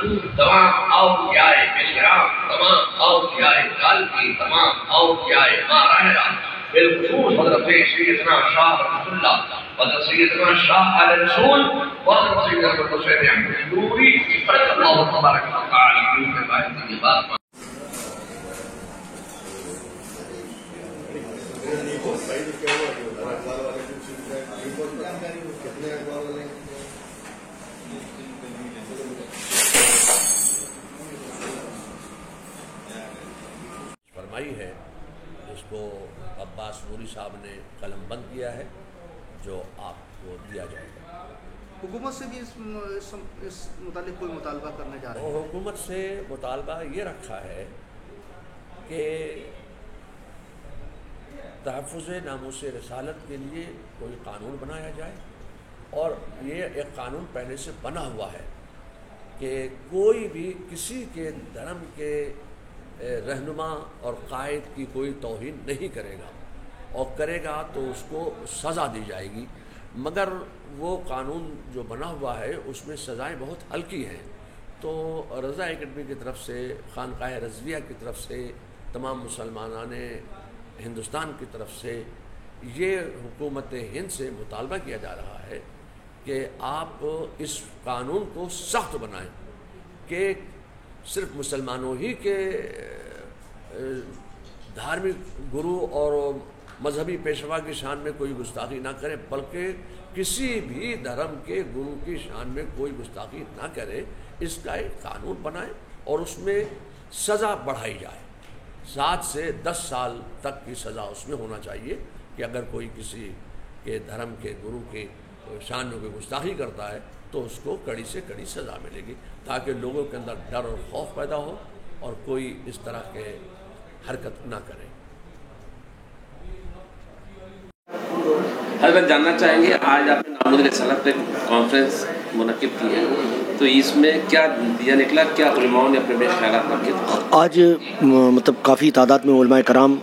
تمام اولیاء کرام، تمام اولیاء کی، تمام اولیاء براہ راست، بالخصوص حضرت سیدنا شاہ رحمۃ اللہ، حضرت سیدنا شاہ آل رسول، حضرت سیدنا حسین احمد نوری، اللہ تبارک و تعالی کی بات کی بات فرمائی ہے، جس کو عباس نوری صاحب نے قلم بند کیا ہے، جو آپ کو دیا جائے گا۔ حکومت سے بھی اس متعلق کوئی مطالبہ کرنے جا رہے ہیں؟ حکومت سے مطالبہ یہ رکھا ہے کہ تحفظ ناموس رسالت کے لیے کوئی قانون بنایا جائے، اور یہ ایک قانون پہلے سے بنا ہوا ہے کہ کوئی بھی کسی کے دھرم کے رہنما اور قائد کی کوئی توہین نہیں کرے گا، اور کرے گا تو اس کو سزا دی جائے گی، مگر وہ قانون جو بنا ہوا ہے اس میں سزائیں بہت ہلکی ہیں۔ تو رضا اکیڈمی کی طرف سے، خانقاہ رضویہ کی طرف سے، تمام مسلمانان ہندوستان کی طرف سے یہ حکومت ہند سے مطالبہ کیا جا رہا ہے کہ آپ اس قانون کو سخت بنائیں کہ صرف مسلمانوں ہی کے دھارمک گرو اور مذہبی پیشوا کی شان میں کوئی گستاخی نہ کرے، بلکہ کسی بھی دھرم کے گرو کی شان میں کوئی گستاخی نہ کرے، اس کا ایک قانون بنائے اور اس میں سزا بڑھائی جائے۔ 7 سے 10 سال تک کی سزا اس میں ہونا چاہیے کہ اگر کوئی کسی کے دھرم کے گرو کے شان میں کوئی گستاخی کرتا ہے تو اس کو کڑی سے کڑی سزا ملے گی، تاکہ لوگوں کے اندر ڈر اور خوف پیدا ہو اور کوئی اس طرح کے حرکت نہ کرے۔ حضرت جاننا چاہیں گے، آج آپ نے ناموس رسالت پہ کانفرنس منعقد کی ہے، تو اس میں کیا دیا نکلا، کیا علماء نے اپنے خیالات رکھے؟ آج مطلب کافی تعداد میں علماء کرام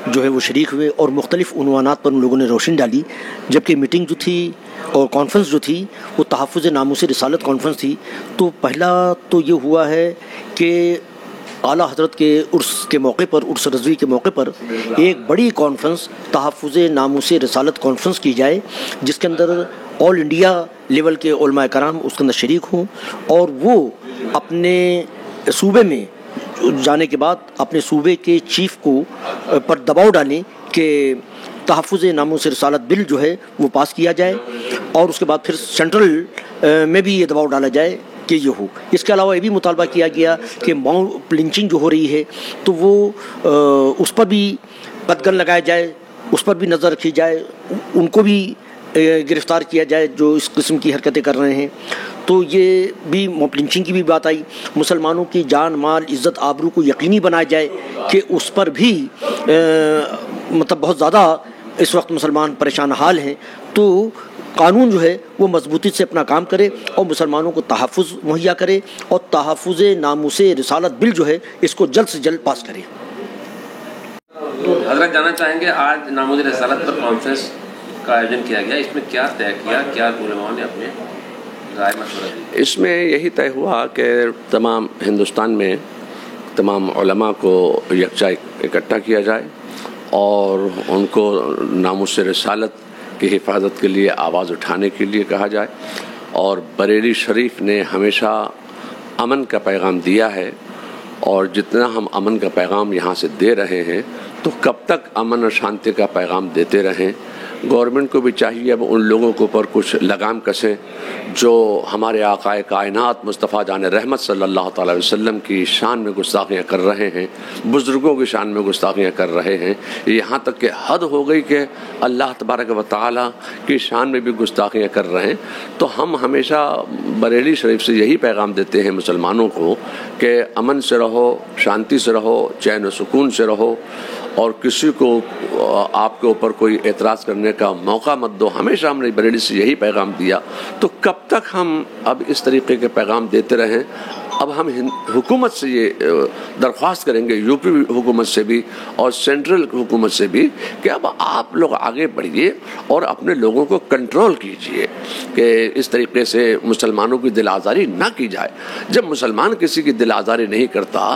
جو ہے وہ شریک ہوئے اور مختلف عنوانات پر ان لوگوں نے روشنی ڈالی، جبکہ میٹنگ جو تھی اور کانفرنس جو تھی وہ تحفظ ناموس رسالت کانفرنس تھی۔ تو پہلا تو یہ ہوا ہے کہ اعلیٰ حضرت کے عرس کے موقع پر، عرس رضوی کے موقع پر ایک بڑی کانفرنس تحفظ ناموس رسالت کانفرنس کی جائے، جس کے اندر آل انڈیا لیول کے علماء کرام اس کے اندر شریک ہوں، اور وہ اپنے صوبے میں جانے کے بعد اپنے صوبے کے چیف کو پر دباؤ ڈالیں کہ تحفظ ناموس رسالت بل جو ہے وہ پاس کیا جائے، اور اس کے بعد پھر سینٹرل میں بھی یہ دباؤ ڈالا جائے کہ یہ ہو۔ اس کے علاوہ یہ بھی مطالبہ کیا گیا کہ ماؤ لنچنگ جو ہو رہی ہے تو وہ اس پر بھی قدغن لگایا جائے، اس پر بھی نظر رکھی جائے، ان کو بھی گرفتار کیا جائے جو اس قسم کی حرکتیں کر رہے ہیں۔ تو یہ بھی موب لنچنگ کی بھی بات آئی۔ مسلمانوں کی جان، مال، عزت، آبرو کو یقینی بنایا جائے کہ اس پر بھی مطلب بہت زیادہ اس وقت مسلمان پریشان حال ہیں، تو قانون جو ہے وہ مضبوطی سے اپنا کام کرے اور مسلمانوں کو تحفظ مہیا کرے، اور تحفظ ناموس رسالت بل جو ہے اس کو جلد سے جلد پاس کرے۔ حضرت جاننا چاہیں گے، آج ناموس رسالت پر کانفرنس کا آیوجن کیا گیا، اس میں کیا طے کیا، کیا علماء نے اپنے رائے مشورہ دی؟ اس میں یہی طے ہوا کہ تمام ہندوستان میں تمام علماء کو یکجا اکٹھا کیا جائے اور ان کو ناموس رسالت کی حفاظت کے لیے آواز اٹھانے کے لیے کہا جائے۔ اور بریلی شریف نے ہمیشہ امن کا پیغام دیا ہے، اور جتنا ہم امن کا پیغام یہاں سے دے رہے ہیں تو کب تک امن اور شانتی کا پیغام دیتے رہیں۔ گورنمنٹ کو بھی چاہیے اب ان لوگوں کے اوپر کچھ لگام کسیں جو ہمارے آقا کائنات مصطفیٰ جان رحمت صلی اللہ تعالی وسلم کی شان میں گستاخیاں کر رہے ہیں، بزرگوں کی شان میں گستاخیاں کر رہے ہیں، یہاں تک کہ حد ہو گئی کہ اللہ تبارک و تعالی کی شان میں بھی گستاخیاں کر رہے ہیں۔ تو ہم ہمیشہ بریلی شریف سے یہی پیغام دیتے ہیں مسلمانوں کو کہ امن سے رہو، شانتی سے رہو، چین و سکون سے رہو، اور کسی کو آپ کے اوپر کوئی اعتراض کرنے کا موقع مت دو۔ ہمیشہ ہم نے بریلی سے یہی پیغام دیا، تو کب تک ہم اب اس طریقے کے پیغام دیتے رہیں؟ اب ہم حکومت سے یہ درخواست کریں گے، یو پی حکومت سے بھی اور سینٹرل حکومت سے بھی، کہ اب آپ لوگ آگے بڑھیے اور اپنے لوگوں کو کنٹرول کیجئے کہ اس طریقے سے مسلمانوں کی دل آزاری نہ کی جائے۔ جب مسلمان کسی کی دل آزاری نہیں کرتا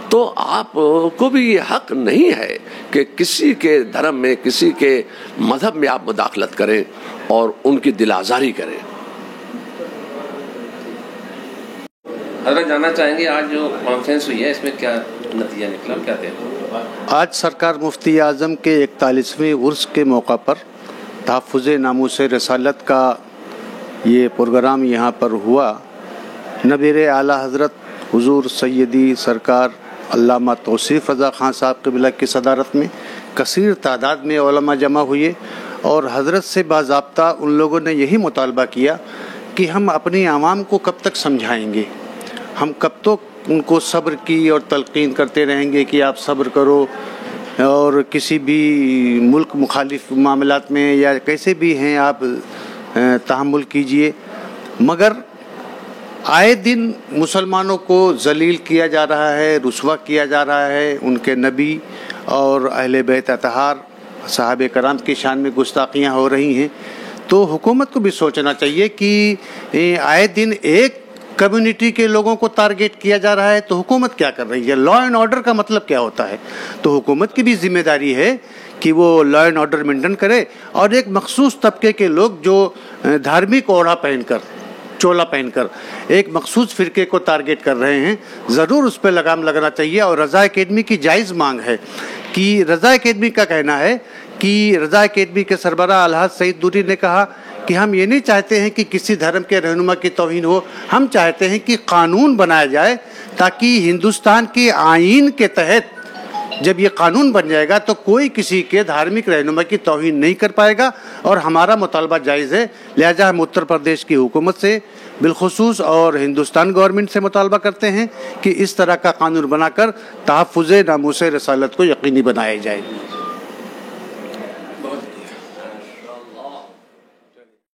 تو آپ کو بھی یہ حق نہیں ہے کہ کسی کے دھرم میں، کسی کے مذہب میں آپ مداخلت کریں اور ان کی دل آزاری کریں۔ حضرت جاننا چاہیں گے آج جو کانفرنس ہوئی ہے اس میں کیا نتیجہ نکلا، کیا طے ہوا؟ آج سرکار مفتی اعظم کے 41ویں عرس کے موقع پر تحفظ ناموس رسالت کا یہ پروگرام یہاں پر ہوا۔ نبیر اعلیٰ حضرت حضور سیدی سرکار علامہ توصیف رضا خان صاحب قبلہ کی صدارت میں کثیر تعداد میں علماء جمع ہوئے، اور حضرت سے باضابطہ ان لوگوں نے یہی مطالبہ کیا کہ ہم اپنی عوام کو کب تک سمجھائیں گے، ہم کب تک ان کو صبر کی اور تلقین کرتے رہیں گے کہ آپ صبر کرو، اور کسی بھی ملک مخالف معاملات میں یا کیسے بھی ہیں آپ تحمل کیجئے۔ مگر آئے دن مسلمانوں کو ذلیل کیا جا رہا ہے، رسوا کیا جا رہا ہے، ان کے نبی اور اہل بیت اطہار صحابہ کرام کی شان میں گستاخیاں ہو رہی ہیں۔ تو حکومت کو بھی سوچنا چاہیے کہ آئے دن ایک کمیونٹی کے لوگوں کو ٹارگیٹ کیا جا رہا ہے تو حکومت کیا کر رہی ہے، لا اینڈ آرڈر کا مطلب کیا ہوتا ہے۔ تو حکومت کی بھی ذمہ داری ہے کہ وہ لا اینڈ آرڈر مینٹین کرے، اور ایک مخصوص طبقے کے لوگ جو دھارمک اوڑھا پہن کر، چولا پہن کر ایک مخصوص فرقے کو ٹارگیٹ کر رہے ہیں، ضرور اس پہ لگام لگنا چاہیے۔ اور رضا اکیڈمی کی جائز مانگ ہے کہ رضا اکیڈمی کا کہنا ہے کہ رضا اکیڈمی کے سربراہ الحاج سعید دوری نے کہا کہ ہم یہ نہیں چاہتے ہیں کہ کسی دھرم کے رہنما کی توہین ہو، ہم چاہتے ہیں کہ قانون بنایا جائے تاکہ ہندوستان کے آئین کے تحت جب یہ قانون بن جائے گا تو کوئی کسی کے دھارمک رہنما کی توہین نہیں کر پائے گا، اور ہمارا مطالبہ جائز ہے۔ لہٰذا ہم اتر پردیش کی حکومت سے بالخصوص اور ہندوستان گورنمنٹ سے مطالبہ کرتے ہیں کہ اس طرح کا قانون بنا کر تحفظ ناموس رسالت کو یقینی بنایا جائے۔